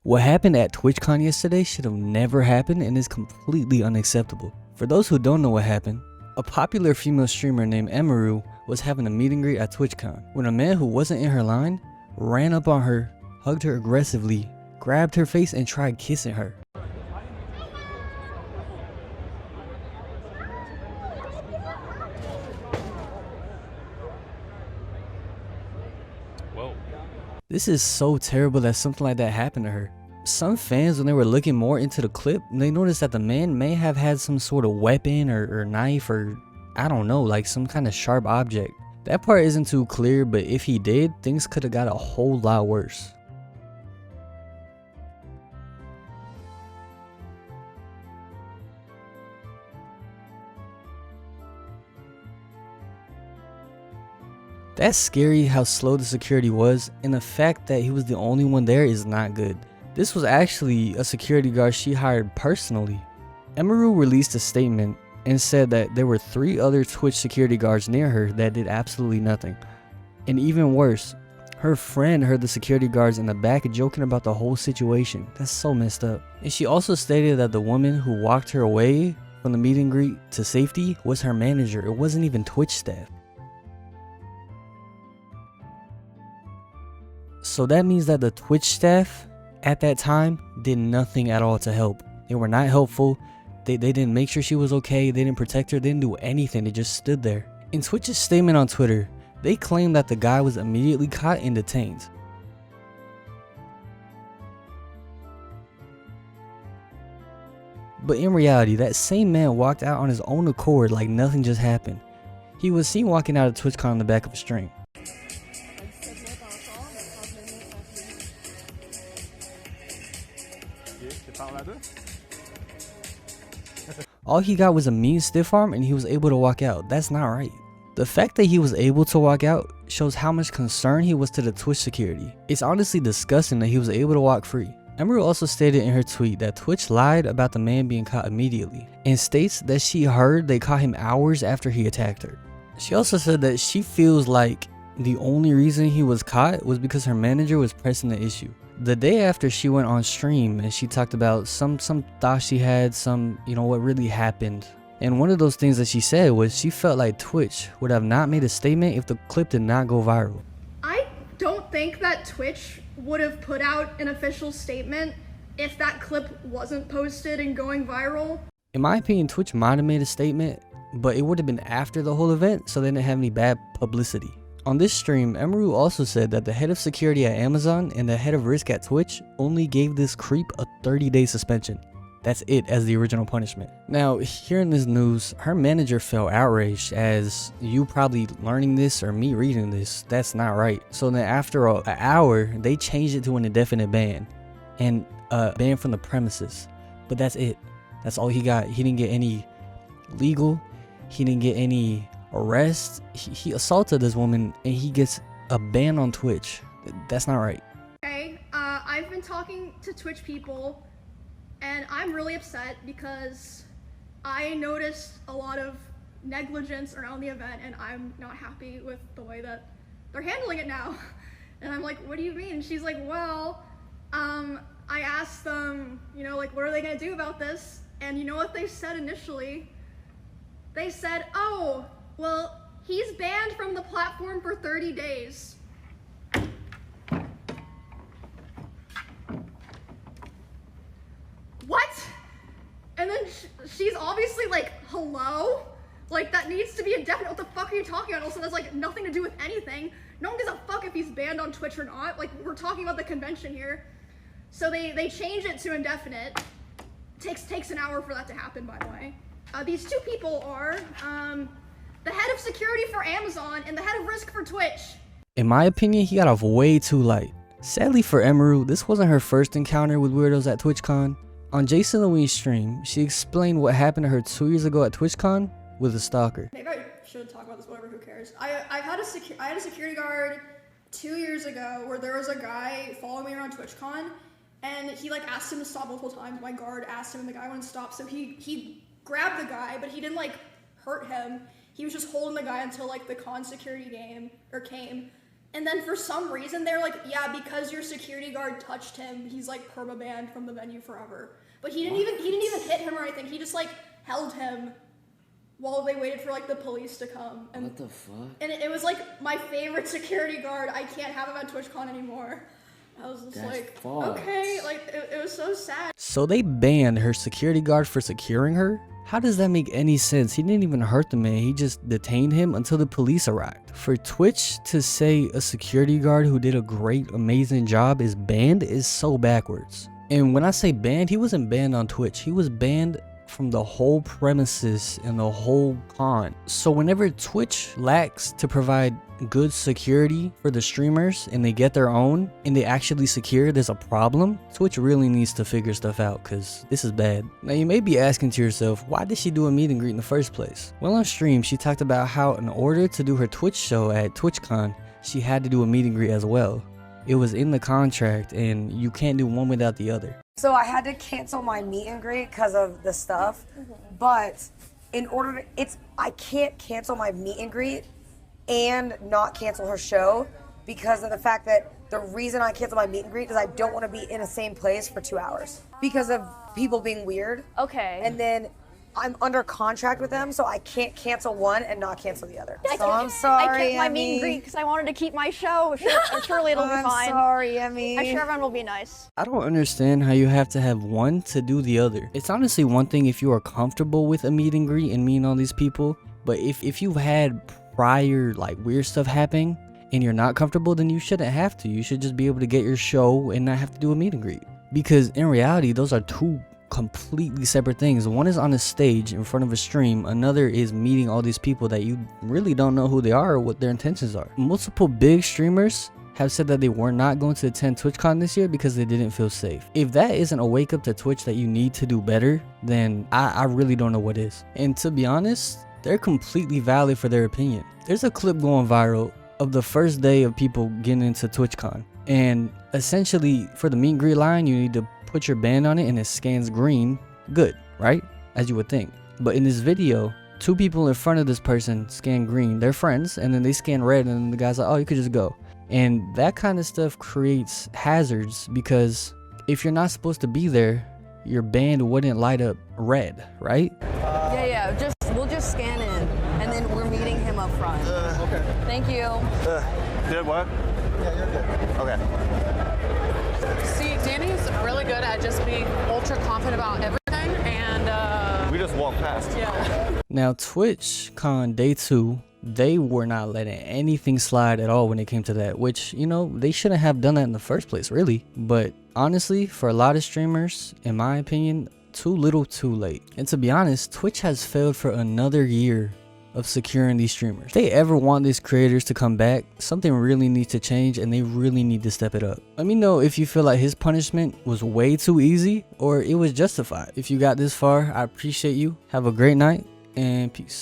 What happened at Twitchcon yesterday should have never happened and is completely unacceptable. For those who don't know what happened, a popular female streamer named Emiru was having a meet and greet at Twitchcon when a man who wasn't in her line ran up on her, hugged her aggressively, grabbed her face and tried kissing her. Whoa. This is so terrible that something like that happened to her. Some fans, when they were looking more into the clip, they noticed that the man may have had some sort of weapon or knife or I don't know, like some kind of sharp object. That part isn't too clear, but if he did, things could have got a whole lot worse. That's scary how slow the security was, and the fact that he was the only one there is not good. This was actually a security guard she hired personally. Emiru released a statement and said that there were 3 other Twitch security guards near her that did absolutely nothing. And even worse, her friend heard the security guards in the back joking about the whole situation. That's so messed up. And she also stated that the woman who walked her away from the meet and greet to safety was her manager. It wasn't even Twitch staff. So that means that the Twitch staff at that time did nothing at all to help. They were not helpful. They didn't make sure she was okay. They didn't protect her. They didn't do anything. They just stood there. In Twitch's statement on Twitter, they claimed that the guy was immediately caught and detained. But in reality, that same man walked out on his own accord like nothing just happened. He was seen walking out of Twitchcon on the back of a string. All he got was a mean stiff arm and he was able to walk out. That's not right. The fact that he was able to walk out shows how much concern he was to the Twitch security. It's honestly disgusting that he was able to walk free. Emiru also stated in her tweet that Twitch lied about the man being caught immediately and states that she heard they caught him hours after he attacked her. She also said that she feels like the only reason he was caught was because her manager was pressing the issue. The day after she went on stream and she talked about some thoughts she had, what really happened. And one of those things that she said was she felt like Twitch would have not made a statement if the clip did not go viral. I don't think that Twitch would have put out an official statement if that clip wasn't posted and going viral. In my opinion, Twitch might have made a statement, but it would have been after the whole event, so they didn't have any bad publicity. On this stream, Emiru also said that the head of security at Amazon and the head of risk at Twitch only gave this creep a 30-day suspension. That's it as the original punishment. Now, hearing this news, her manager felt outraged as you probably learning this or me reading this, that's not right. So then after an hour, they changed it to an indefinite ban and ban from the premises. But that's it. That's all he got. He didn't get any legal. He didn't get any arrest. He assaulted this woman and he gets a ban on Twitch. That's not right. Okay, I've been talking to Twitch people and I'm really upset because I noticed a lot of negligence around the event and I'm not happy with the way that they're handling it now. And I'm like, what do you mean? She's like, well, I asked them, what are they gonna do about this? And you know what they said initially? They said, oh, well, he's banned from the platform for 30 days. What? And then she's obviously like, hello? Like, that needs to be indefinite. What the fuck are you talking about? Also, that's like nothing to do with anything. No one gives a fuck if he's banned on Twitch or not. Like, we're talking about the convention here. So they changed it to indefinite. Takes an hour for that to happen, by the way. These 2 people are the head of security for Amazon and the head of risk for Twitch. In my opinion, he got off way too light. Sadly for Emiru, this wasn't her first encounter with weirdos at TwitchCon. On Jason Louise's stream, she explained what happened to her 2 years ago at TwitchCon with a stalker. Maybe I should talk about this, whatever, who cares. I had a security guard 2 years ago where there was a guy following me around TwitchCon and he asked him to stop multiple times. My guard asked him and the guy wouldn't stop, so he grabbed the guy, but he didn't hurt him. He was just holding the guy until the con security came. And then for some reason they're like, yeah, because your security guard touched him, he's like perma-banned from the venue forever. But he didn't even hit him or anything. He just like held him while they waited for like the police to come. And, what the fuck? And it was like my favorite security guard. I can't have him at TwitchCon anymore. I was just like, okay, like it was so sad. So they banned her security guard for securing her? How does that make any sense? He didn't even hurt the man, he just detained him until the police arrived. For Twitch to say a security guard who did a great, amazing job is banned is so backwards. And when I say banned, he wasn't banned on Twitch, he was banned from the whole premises and the whole con. So whenever Twitch lacks to provide good security for the streamers and they get their own and they actually secure, there's a problem. Twitch really needs to figure stuff out because this is bad. Now you may be asking to yourself, why did she do a meet and greet in the first place? Well, on stream she talked about how in order to do her Twitch show at TwitchCon, she had to do a meet and greet as well. It was in the contract and you can't do one without the other. So I had to cancel my meet and greet because of the stuff, but in order to, I can't cancel my meet and greet and not cancel her show because of the fact that the reason I cancel my meet and greet is I don't want to be in the same place for 2 hours because of people being weird. Okay. And then I'm under contract with them, so I can't cancel one and not cancel the other. So I'm sorry, I kept my meet Emmy. and greet because I wanted to keep my show. Surely it'll be fine. I'm sorry, Emmy. I'm sure everyone will be nice. I don't understand how you have to have one to do the other. It's honestly one thing if you are comfortable with a meet and greet and meeting all these people, but if you've had prior like weird stuff happening and you're not comfortable, then you shouldn't have to. You should just be able to get your show and not have to do a meet and greet. Because in reality, those are two completely separate things. One is on a stage in front of a stream, another is meeting all these people that you really don't know who they are or what their intentions are. Multiple big streamers have said that they were not going to attend TwitchCon this year because they didn't feel safe. If that isn't a wake up to Twitch that you need to do better, then I really don't know what is. And to be honest, they're completely valid for their opinion. There's a clip going viral of the first day of people getting into TwitchCon, and essentially for the meet and greet line you need to put your band on it and it scans green. Good, right? As you would think. But in this video, two people in front of this person scan green. They're friends, and then they scan red, and then the guy's like, oh, you could just go. And that kind of stuff creates hazards because if you're not supposed to be there, your band wouldn't light up red, right? Yeah, we'll just scan in, and then we're meeting him up front. Okay. Thank you. Did what? Yeah, you're good. Okay. See, Danny's really good at just being ultra confident about everything, and We just walked past. yeah. Now, TwitchCon Day 2, they were not letting anything slide at all when it came to that, which, you know, they shouldn't have done that in the first place, really. But honestly, for a lot of streamers, in my opinion, too little too late. And to be honest, Twitch has failed for another year of securing these streamers. If they ever want these creators to come back, something really needs to change and they really need to step it up. Let me know if you feel like his punishment was way too easy or it was justified. If you got this far, I appreciate you. Have a great night and peace.